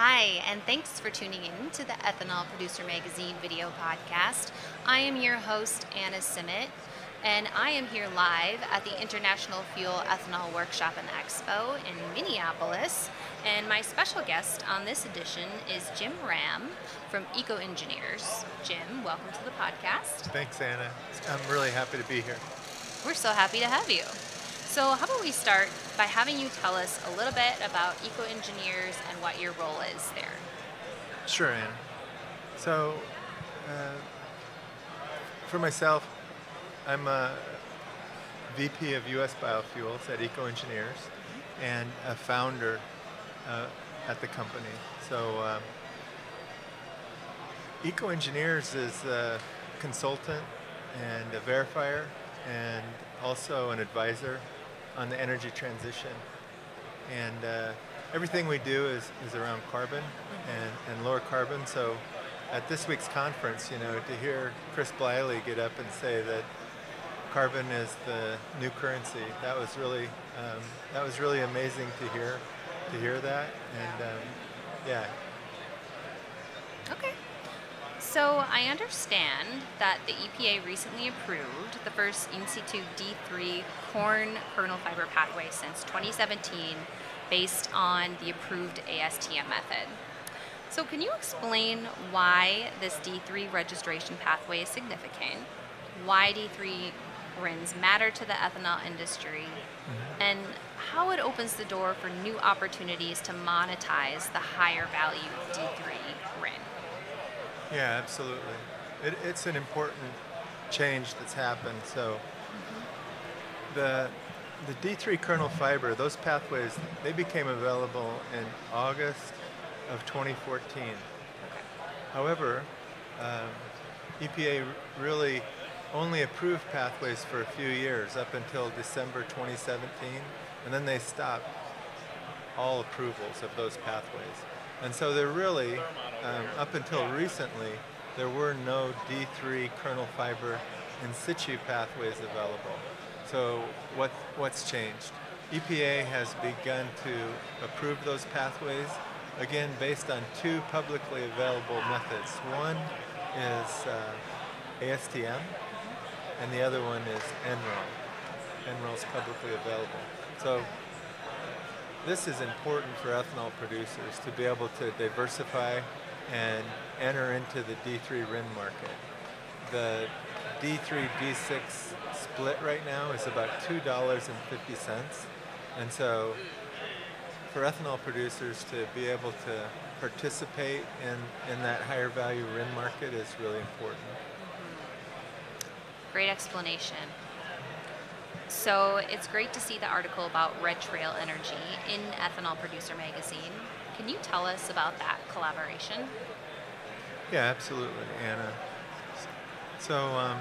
Hi, and thanks for tuning in to the Ethanol Producer Magazine video podcast. I am your host, Anna Simet, and I am here live at the International Fuel Ethanol Workshop and Expo in Minneapolis. And my special guest on this edition is Jim Ramm from EcoEngineers. Jim, welcome to the podcast. Thanks, Anna. I'm really happy to be here. We're so happy to have you. So how about we start by having you tell us a little bit about EcoEngineers and what your role is there. Sure, Anna. So, for myself, I'm a VP of U.S. Biofuels at EcoEngineers and a founder at the company. So, EcoEngineers is a consultant and a verifier and also an advisor on the energy transition. And everything we do is around carbon and lower carbon. So at this week's conference, to hear Chris Bliley get up and say that carbon is the new currency, that was really amazing to hear that. And yeah. Okay. So I understand that the EPA recently approved the first in situ D3 corn kernel fiber pathway since 2017 based on the approved ASTM method. So can you explain why this D3 registration pathway is significant, why D3 RINs matter to the ethanol industry, and how it opens the door for new opportunities to monetize the higher value D3 RIN? Yeah, absolutely. It's an important change that's happened. So the D3 kernel fiber, those pathways, they became available in August of 2014. However, EPA really only approved pathways for a few years, up until December 2017, and then they stopped all approvals of those pathways. And so there really, up until recently, there were no D3 kernel fiber in situ pathways available. So what's changed? EPA has begun to approve those pathways, again, based on two publicly available methods. One is ASTM, and the other one is Enroll. Enroll is publicly available. So this is important for ethanol producers to be able to diversify and enter into the D3 RIN market. The D3, D6 split right now is about $2.50. And so for ethanol producers to be able to participate in that higher value RIN market is really important. Great explanation. So it's great to see the article about Red Trail Energy in Ethanol Producer Magazine. Can you tell us about that collaboration? Yeah, absolutely, Anna. So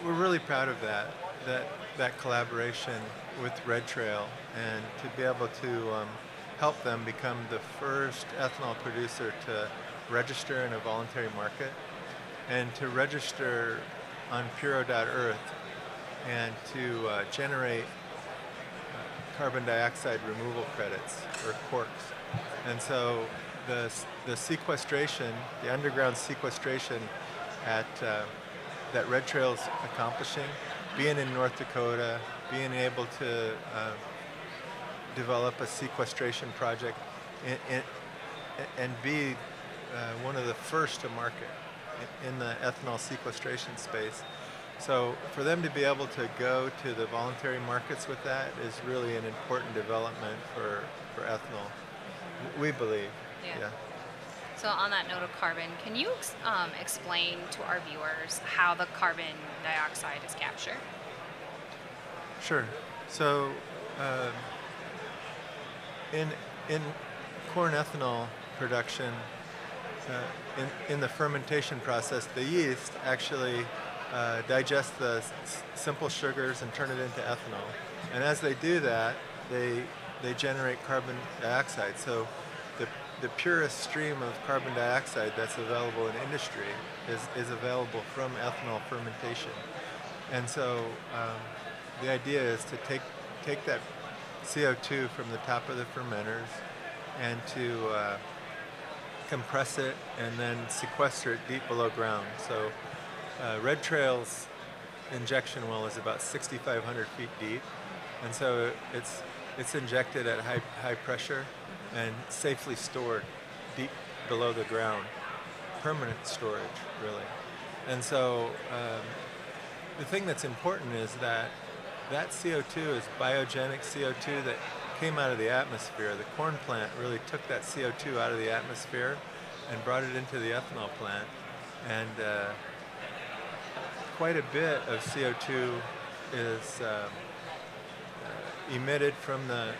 we're really proud of that collaboration with Red Trail, and to be able to help them become the first ethanol producer to register in a voluntary market and to register on Puro.earth and to generate carbon dioxide removal credits, or CORCs. And so the sequestration, the underground sequestration that Red Trail's accomplishing, being in North Dakota, being able to develop a sequestration project and be one of the first to market in the ethanol sequestration space. So for them to be able to go to the voluntary markets with that is really an important development for ethanol, we believe. Yeah. So on that note of carbon, can you explain to our viewers how the carbon dioxide is captured? Sure. So in corn ethanol production, in the fermentation process, the yeast actually digest the simple sugars and turn it into ethanol. And as they do that, they generate carbon dioxide. So the purest stream of carbon dioxide that's available in industry is available from ethanol fermentation. And so the idea is to take that CO2 from the top of the fermenters and to compress it and then sequester it deep below ground. So Red Trail's injection well is about 6,500 feet deep, and so it's injected at high pressure and safely stored deep below the ground, permanent storage, really. And so the thing that's important is that CO2 is biogenic CO2 that came out of the atmosphere. The corn plant really took that CO2 out of the atmosphere and brought it into the ethanol plant. And quite a bit of CO2 is emitted from the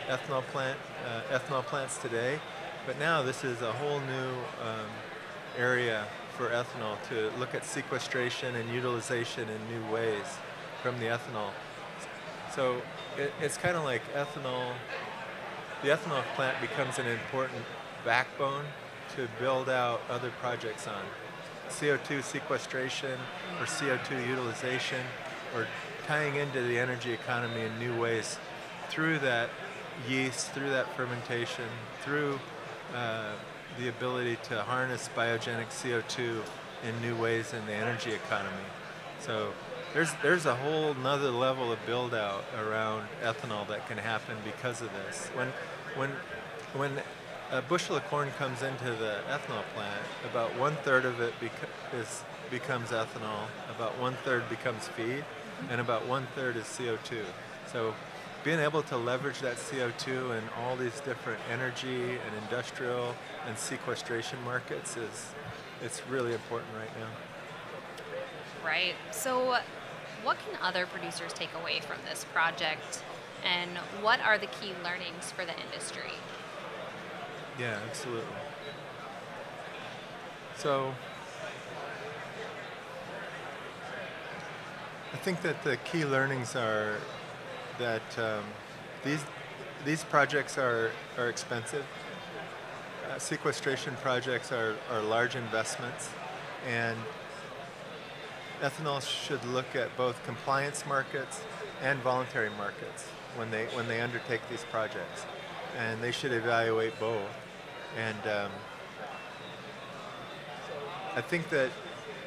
ethanol plants today. But now this is a whole new area for ethanol to look at sequestration and utilization in new ways from the ethanol. So it's kind of like ethanol. The ethanol plant becomes an important backbone to build out other projects on. CO2 sequestration or CO2 utilization, or tying into the energy economy in new ways through that yeast, through that fermentation, through the ability to harness biogenic CO2 in new ways in the energy economy. So there's a whole nother level of build out around ethanol that can happen because of this. When a bushel of corn comes into the ethanol plant, about 1/3 of it becomes ethanol, about 1/3 becomes feed, and about 1/3 is CO2. So being able to leverage that CO2 in all these different energy and industrial and sequestration markets it's really important right now. Right. So what can other producers take away from this project, and what are the key learnings for the industry? Yeah, absolutely. So I think that the key learnings are that these projects are expensive. Sequestration projects are large investments, and ethanol should look at both compliance markets and voluntary markets when they undertake these projects, and they should evaluate both. And I think that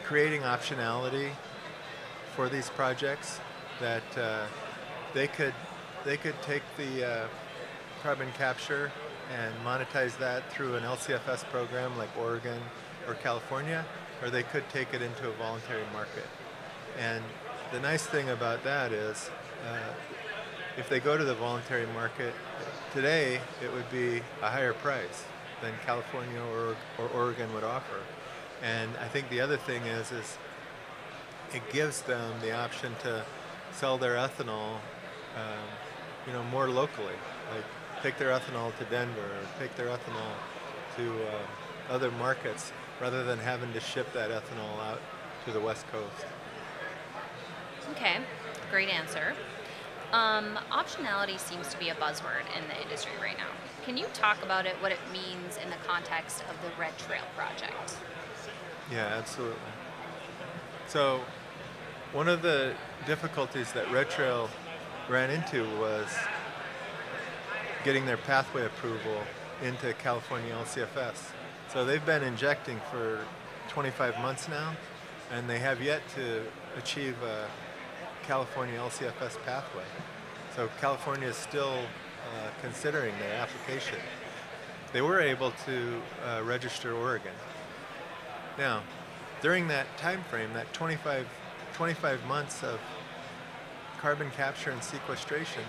creating optionality for these projects, that they could take the carbon capture and monetize that through an LCFS program like Oregon or California, or they could take it into a voluntary market. And the nice thing about that is if they go to the voluntary market, today it would be a higher price than California or Oregon would offer. And I think the other thing is it gives them the option to sell their ethanol more locally. Like take their ethanol to Denver, or take their ethanol to other markets, rather than having to ship that ethanol out to the West Coast. Okay, great answer. Optionality seems to be a buzzword in the industry right now. Can you talk about it, what it means in the context of the Red Trail project? Yeah, absolutely. So one of the difficulties that Red Trail ran into was getting their pathway approval into California LCFS. So they've been injecting for 25 months now, and they have yet to achieve a California LCFS pathway. So California is still considering their application. They were able to register Oregon. Now, during that time frame, that 25 months of carbon capture and sequestration,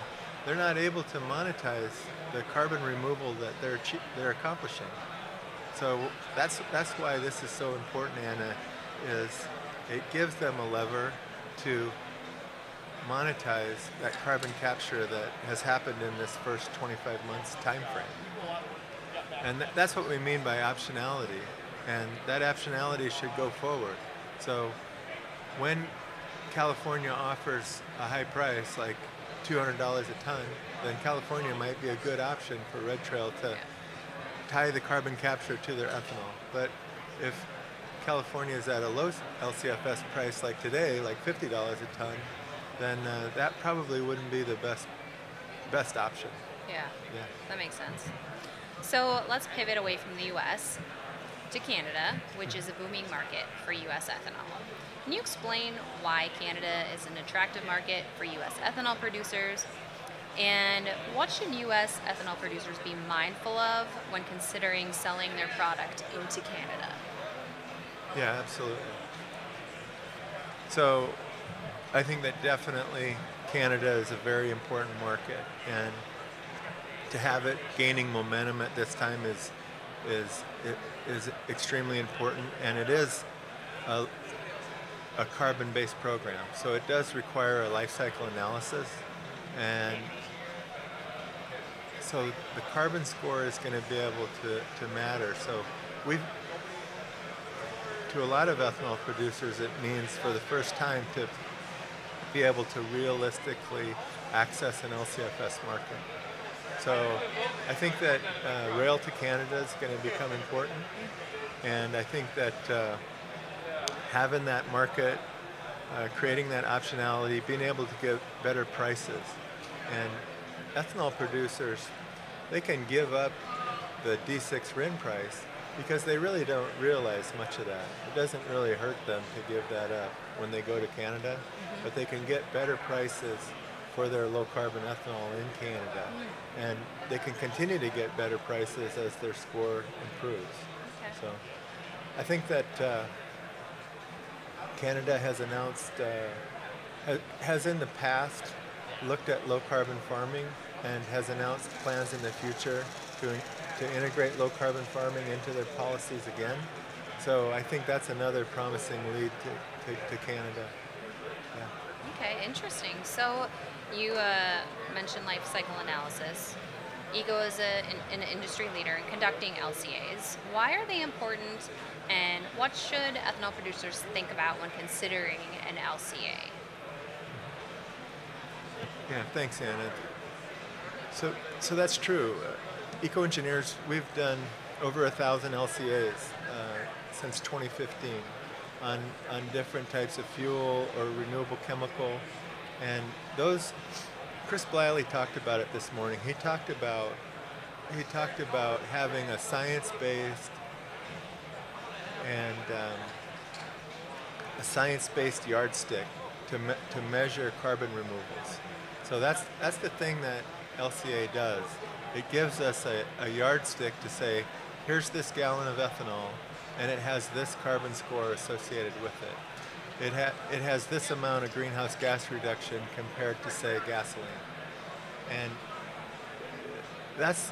they're not able to monetize the carbon removal that they're accomplishing. So that's why this is so important, Anna, is it gives them a lever to monetize that carbon capture that has happened in this first 25 months time frame. And that's what we mean by optionality. And that optionality should go forward. So when California offers a high price, like $200 a ton, then California might be a good option for Red Trail to tie the carbon capture to their ethanol. But if California is at a low LCFS price like today, like $50 a ton, then that probably wouldn't be the best best option. Yeah, Yeah. that makes sense. So let's pivot away from the US to Canada, which is a booming market for US ethanol. Can you explain why Canada is an attractive market for US ethanol producers? And what should US ethanol producers be mindful of when considering selling their product into Canada? Yeah, absolutely. So I think that definitely Canada is a very important market, and to have it gaining momentum at this time is is extremely important, and it is a, a carbon-based program. So it does require a life cycle analysis, and so the carbon score is going to be able to matter. So we've to a lot of ethanol producers, it means for the first time to be able to realistically access an LCFS market. So I think that rail to Canada is going to become important, and I think that having that market, creating that optionality, being able to get better prices, and ethanol producers, they can give up the D6 RIN price because they really don't realize much of that. It doesn't really hurt them to give that up when they go to Canada, but they can get better prices for their low carbon ethanol in Canada, and they can continue to get better prices as their score improves. Okay. So I think that Canada has announced, has in the past looked at low carbon farming and has announced plans in the future to integrate low carbon farming into their policies again. So I think that's another promising lead to Canada. Yeah. Okay, interesting. So you mentioned life cycle analysis. Eco is an industry leader in conducting LCAs. Why are they important, and what should ethanol producers think about when considering an LCA? Yeah, thanks, Anna. So that's true. EcoEngineers, we've done over 1,000 LCAs since 2015 on different types of fuel or renewable chemical, and those. Chris Bliley talked about it this morning. He talked about having a science-based and a science-based yardstick to measure carbon removals. So that's the thing that LCA does. It gives us a yardstick to say, here's this gallon of ethanol, and it has this carbon score associated with it. It has this amount of greenhouse gas reduction compared to, say, gasoline. And that's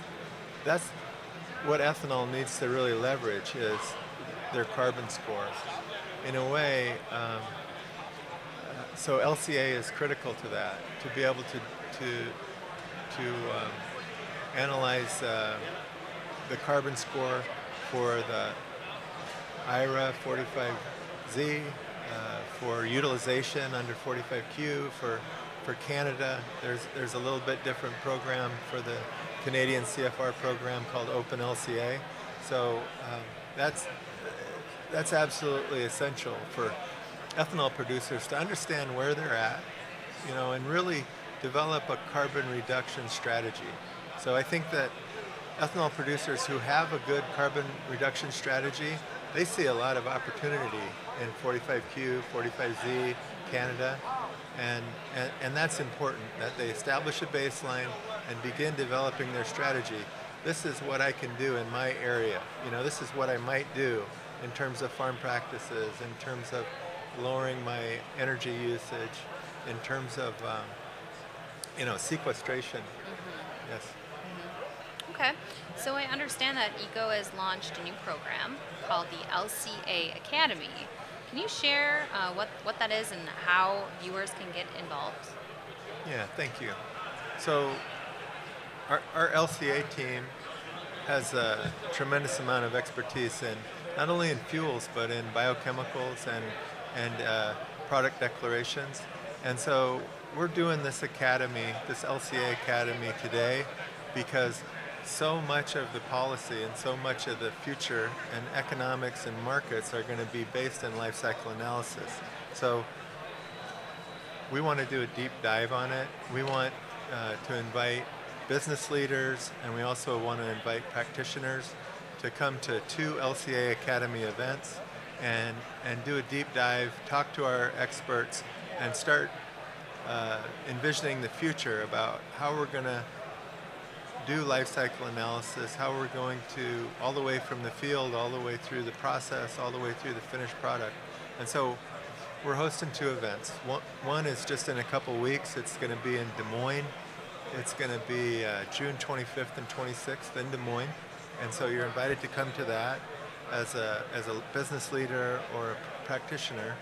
what ethanol needs to really leverage, is their carbon score. In a way, so LCA is critical to that, to be able to analyze the carbon score for the IRA 45Z, for utilization under 45Q, for Canada. There's a little bit different program for the Canadian CFR program called Open LCA. So that's absolutely essential for ethanol producers to understand where they're at, and really develop a carbon reduction strategy. So I think that ethanol producers who have a good carbon reduction strategy, they see a lot of opportunity in 45Q, 45Z, Canada, and that's important, that they establish a baseline and begin developing their strategy. This is what I can do in my area. This is what I might do in terms of farm practices, in terms of lowering my energy usage, in terms of sequestration. Yes. Okay, so I understand that ECO has launched a new program called the LCA Academy. Can you share what that is and how viewers can get involved? Yeah, thank you. So our LCA team has a tremendous amount of expertise in not only in fuels but in biochemicals and product declarations. And so we're doing this academy, this LCA Academy today, because so much of the policy and so much of the future and economics and markets are going to be based in life cycle analysis. So we want to do a deep dive on it. We want to invite business leaders, and we also want to invite practitioners to come to 2 LCA Academy events and do a deep dive, talk to our experts, and start envisioning the future about how we're going to do life cycle analysis, how we're going to, all the way from the field, all the way through the process, all the way through the finished product. And so we're hosting 2 events. One is just in a couple weeks. It's going to be in Des Moines. It's going to be June 25th and 26th in Des Moines. And so you're invited to come to that as a business leader or a practitioner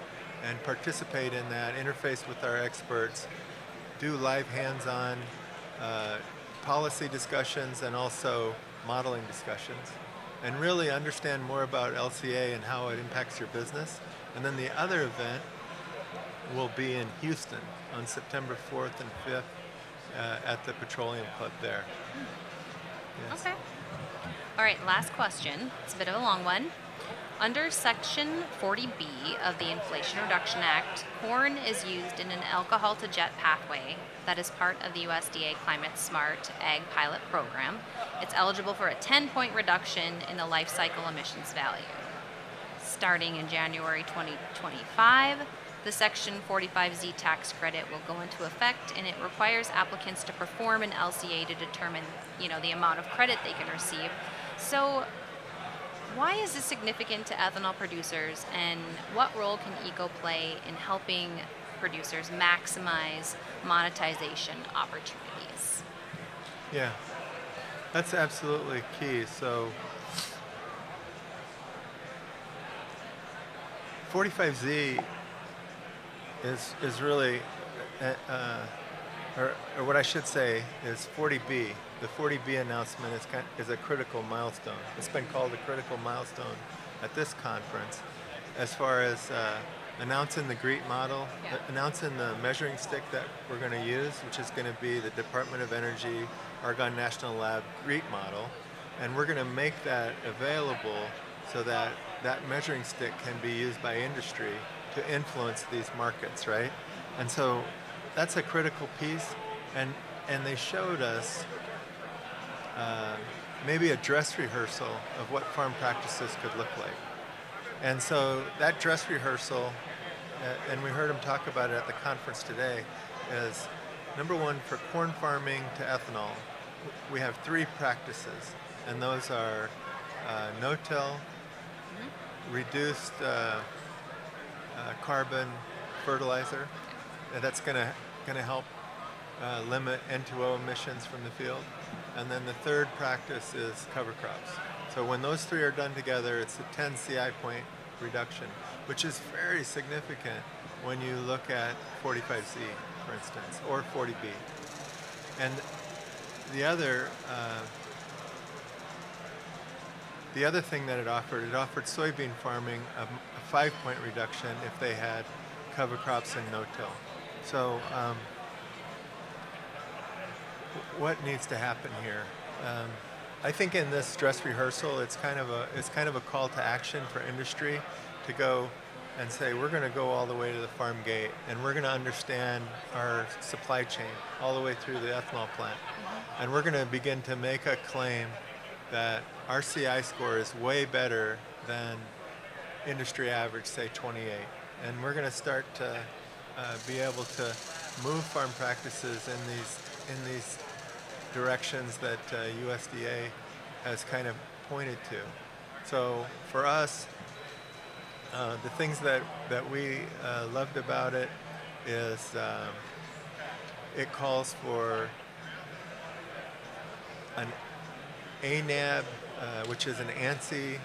and participate in that, interface with our experts, do live hands-on policy discussions and also modeling discussions, and really understand more about LCA and how it impacts your business. And then the other event will be in Houston on September 4th and 5th at the Petroleum Club there. Yes. Okay. All right, last question. It's a bit of a long one. Under Section 40B of the Inflation Reduction Act, corn is used in an alcohol-to-jet pathway that is part of the USDA Climate Smart Ag Pilot Program. It's eligible for a 10-point reduction in the life cycle emissions value. Starting in January 2025, the Section 45Z tax credit will go into effect, and it requires applicants to perform an LCA to determine, the amount of credit they can receive. So why is this significant to ethanol producers, and what role can ECO play in helping producers maximize monetization opportunities? Yeah, that's absolutely key. So 45Z is really, or what I should say is 40B. The 40B announcement is a critical milestone. It's been called a critical milestone at this conference as far as announcing the GREET model, announcing the measuring stick that we're going to use, which is going to be the Department of Energy Argonne National Lab GREET model. And we're going to make that available so that that measuring stick can be used by industry to influence these markets, right? And so that's a critical piece. And they showed us maybe a dress rehearsal of what farm practices could look like. And so that dress rehearsal, and we heard him talk about it at the conference today, is number one, for corn farming to ethanol, we have 3 practices, and those are no-till, reduced carbon fertilizer, and that's going to help limit N2O emissions from the field. And then the third practice is cover crops. So when those 3 are done together, it's a 10 CI point reduction, which is very significant when you look at 45Z, for instance, or 40B. And the other thing that it offered soybean farming a 5-point reduction if they had cover crops and no-till. So what needs to happen here? I think in this dress rehearsal, it's kind of a call to action for industry to go and say, we're going to go all the way to the farm gate, and we're going to understand our supply chain all the way through the ethanol plant. And we're going to begin to make a claim that our CI score is way better than industry average, say 28. And we're going to start to be able to move farm practices in these directions that USDA has kind of pointed to. So for us, the things that we loved about it is it calls for an ANAB, which is an ANSI,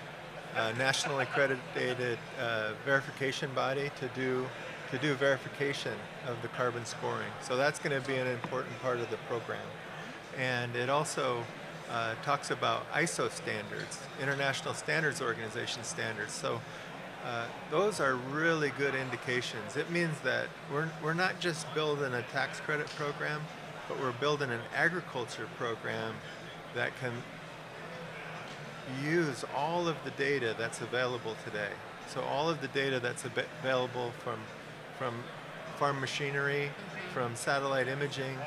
nationally accredited verification body to do verification of the carbon scoring. So that's going to be an important part of the program. And it also talks about ISO standards, International Standards Organization standards. So those are really good indications. It means that we're not just building a tax credit program, but we're building an agriculture program that can use all of the data that's available today. So all of the data that's available from farm machinery, from satellite imaging,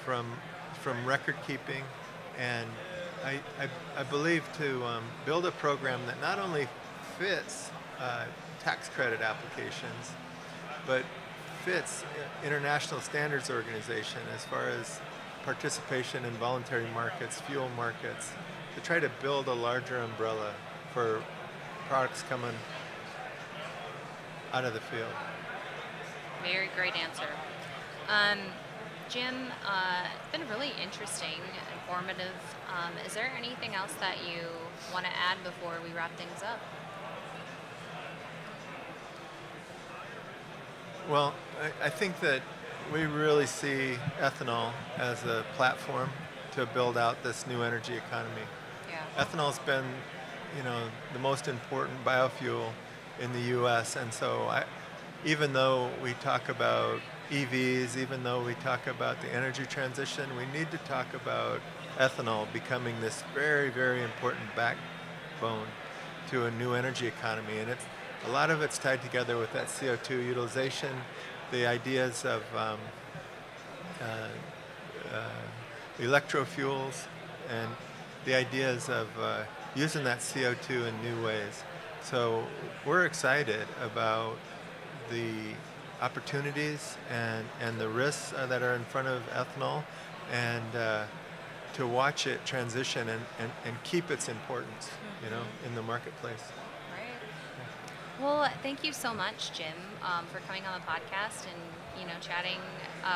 from record keeping, and I believe to build a program that not only fits tax credit applications, but fits international standards organization as far as participation in voluntary markets, fuel markets, to try to build a larger umbrella for products coming out of the field. Very great answer. Jim, it's been really interesting, informative. Is there anything else that you want to add before we wrap things up? Well, I think that we really see ethanol as a platform to build out this new energy economy. Yeah. Ethanol's been, the most important biofuel in the U.S. And so even though we talk about EVs, even though we talk about the energy transition, we need to talk about ethanol becoming this very, very important backbone to a new energy economy. And a lot of it's tied together with that CO2 utilization, the ideas of electrofuels, and the ideas of using that CO2 in new ways. So we're excited about the opportunities and the risks that are in front of ethanol, and to watch it transition and keep its importance, in the marketplace. Right. Well, thank you so much, Jim, for coming on the podcast and chatting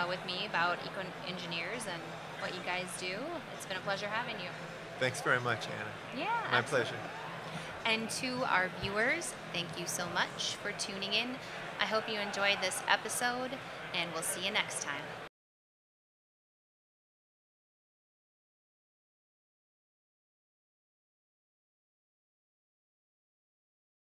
with me about EcoEngineers and what you guys do. It's been a pleasure having you. Thanks very much, Anna. Yeah, My absolutely. pleasure. And to our viewers, thank you so much for tuning in. I hope you enjoyed this episode, and we'll see you next time.